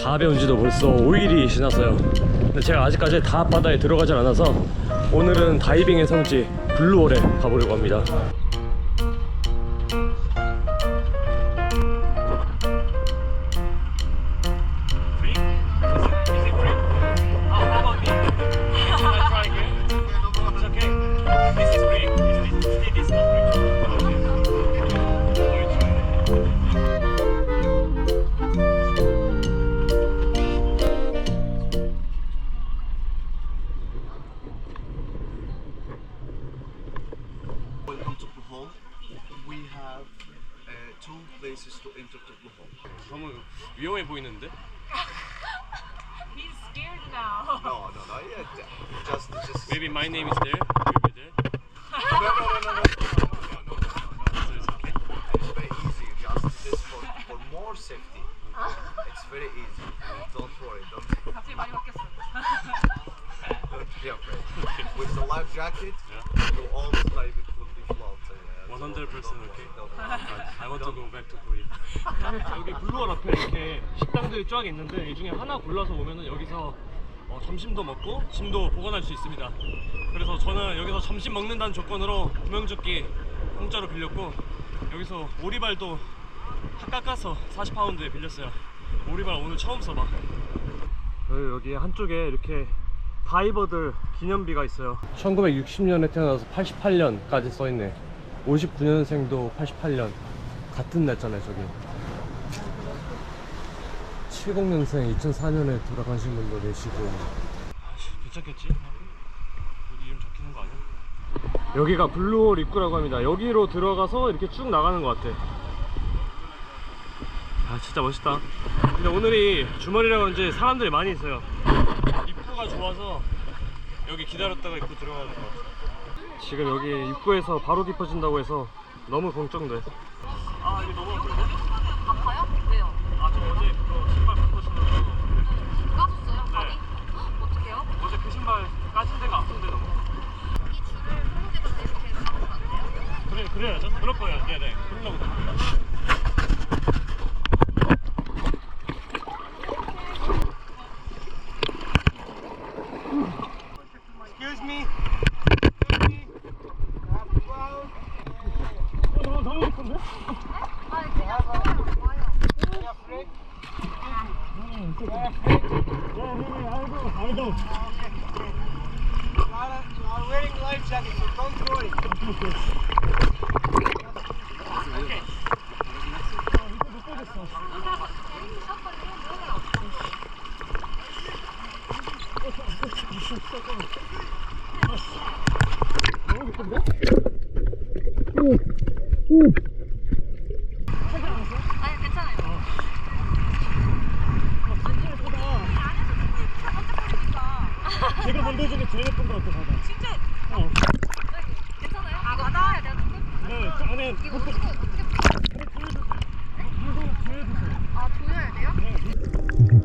가벼운 지도 벌써 5일이 지났어요. 근데 제가 아직까지 다 바다에 들어가질 않아서 오늘은 다이빙의 성지 블루홀에 가보려고 합니다. Welcome to Blue Hole. We have two places to enter to Blue Hole. 너무 위험해 보이는데? He's scared now. No, not yet. Just. Maybe my name is there. Maybe there. No. So it's okay. It's very easy. Just this for more safety. It's very easy. Don't worry. 갑자기 많이 바뀌었어. Don't be afraid. With the life jacket, you always dive it will be floating. 100% okay. I want to Don't- go back to Korea. 여기 블루홀 앞에 이렇게 식당들이 쫙 있는데 이 중에 하나 골라서 오면은 여기서 점심도 먹고 짐도 보관할 수 있습니다. 그래서 저는 여기서 점심 먹는다는 조건으로 구명조끼 공짜로 빌렸고 여기서 오리발도 깎아서 40파운드에 빌렸어요. 오리발 오늘 처음 써봐. 여기 한쪽에 이렇게 다이버들 기념비가 있어요. 1960년에 태어나서 88년까지 써있네. 59년생도 88년 같은 날짜네. 저기 70년생 2004년에 돌아가신 분도 계시고. 괜찮겠지? 여기 이름 적히는 거 아니야? 여기가 블루홀 입구라고 합니다. 여기로 들어가서 이렇게 쭉 나가는 것 같아. 아 진짜 멋있다. 근데 오늘이 주말이라 그런지 사람들이 많이 있어요. 입구가 좋아서 여기 기다렸다가 입구 들어가는 것 같아. 지금 여기 입구에서 바로 깊어진다고 해서 너무 걱정돼. 아 이게 너무 아픈데? 아파요? 왜요? 아 저 어제 그거 신발 바꿔주는 거 까졌어요? 발이? 어떡해요? 어제 그 신발 까진 데가 아픈데 너무. 이 줄을 손목에다 이렇게 감으면 안 돼요? 그래야죠? 그럴 거예요. 네네. 그러려고. Excuse me. 너무 높은데? 아, 그냥 와요. I don't. You are wearing life jacket, so don't worry. 아니, 괜찮아요. 제가 본 데 중에 제일 예쁜 것 같아, 바다. 진짜 어. 괜찮아요? 아, 바다에 내가 조금? 네, 저 안에 이거 어떻게 아, 조여야 돼요?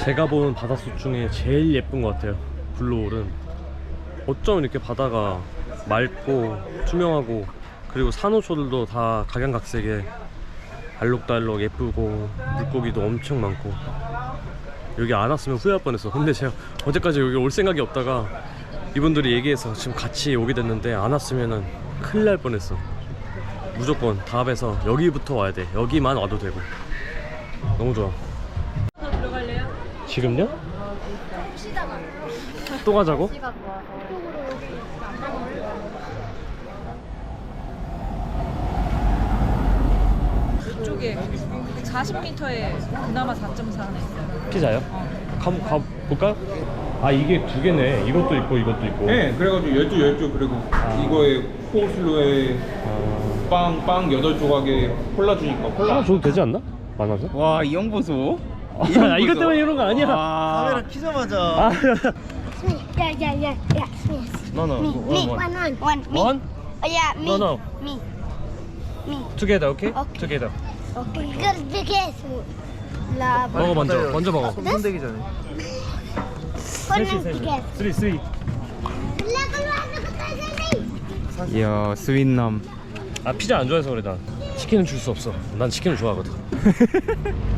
제가 본 바닷속 중에 제일 예쁜 것 같아요. 블루홀은 어쩜 이렇게 바다가 맑고 투명하고 그리고 산호초들도 다 각양각색에 알록달록 예쁘고 물고기도 엄청 많고 여기 안 왔으면 후회할 뻔했어. 근데 제가 어제까지 여기 올 생각이 없다가 이분들이 얘기해서 지금 같이 오게 됐는데 안 왔으면은 큰일 날 뻔했어. 무조건 다음에서 여기부터 와야 돼. 여기만 와도 되고. 너무 좋아. 지금요? 시다가 또 가자고? 시가 좋아서. 저쪽에 40m에 그나마 4.4 안에 있어요. 피자요? 가 볼까요? 아 이게 두 개네. 이것도 있고 이것도 있고. 네, 그래가지고 12 그리고 이거에 코슬로에 빵 8조각에 콜라 주니까 콜라. 하나 줘도 되지 않나? 많아서? 와, 이 형 보소. 아, 이것 때문에 이런 거 아니야. 카메라 키자마자. 아, Yeah. no, no. Me. One. Me. One? Oh, yeah, me. No. Me. Together, okay? Okay. Together. Okay. Good. Be careful. La. 먹어 먼저 먹어. 손대기 전에. Be careful. 3. 이야, 스윗남. 아 피자 안 좋아해서 그래 난. 치킨은 줄 수 없어. 난 치킨을 좋아하거든.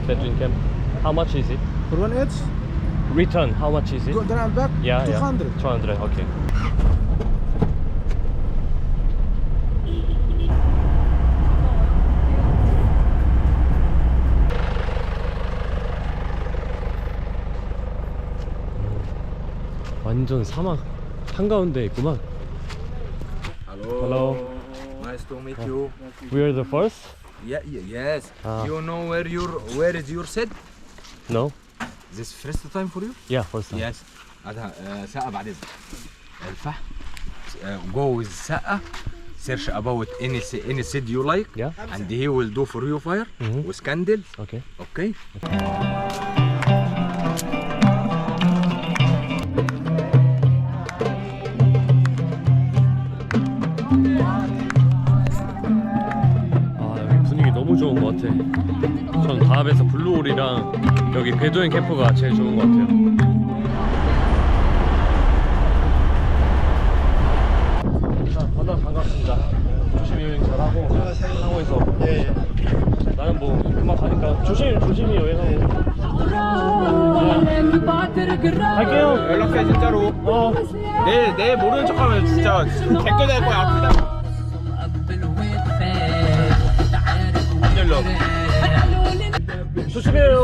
Between camp. How much is it? For one each, Return. How much is it? go there and back, Yeah, 200. 200. Okay. 완전 사막 한가운데 있구만. Hello. Nice to meet you. We are the first? Yes. Ah. You know where is your set? No. This first time for you? Yeah, first time. Yes. هذا ساقة بعد إذن. الفحم. Go with ساقة. Search about any seed you like. Yeah. And he will do for you fire with candle. Okay. Okay. 아 여기 분위기 너무 좋은 것 같아. 전 다합에서 블루홀이랑 여기 궤도행 캠프가 제일 좋은 것 같아요. 자, 만나서 반갑습니다. 조심히 여행 잘하고 상호에서 나는 뭐 금방 가니까 조심히 여행하고. 갈게요. 연락해, 진짜로. 내일 모르는 척하면 진짜 개껴 될 거야, 앞이다. 안 연락. 조심해요.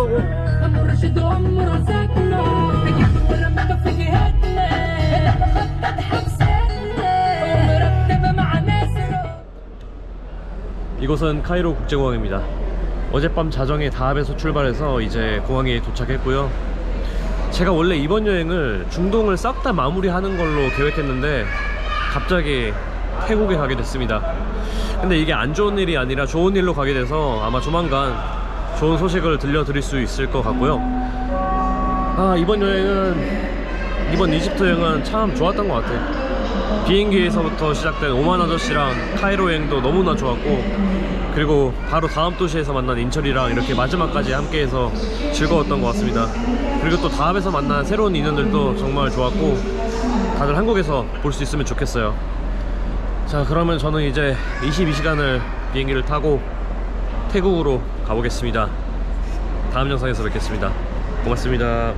이곳은 카이로 국제공항입니다. 어젯밤 자정에 다합에서 출발해서 이제 공항에 도착했고요. 제가 원래 이번 여행을 중동을 싹 다 마무리하는 걸로 계획했는데 갑자기 태국에 가게 됐습니다. 근데 이게 안 좋은 일이 아니라 좋은 일로 가게 돼서 아마 조만간 좋은 소식을 들려드릴 수 있을 것 같고요. 이번 이집트 여행은 참 좋았던 것 같아요. 비행기에서부터 시작된 오만 아저씨랑 카이로 여행도 너무나 좋았고, 그리고 바로 다음 도시에서 만난 인철이랑 이렇게 마지막까지 함께해서 즐거웠던 것 같습니다. 그리고 또 다음에서 만난 새로운 인연들도 정말 좋았고, 다들 한국에서 볼 수 있으면 좋겠어요. 자, 그러면 저는 이제 22시간을 비행기를 타고 태국으로 가보겠습니다. 다음 영상에서 뵙겠습니다. 고맙습니다.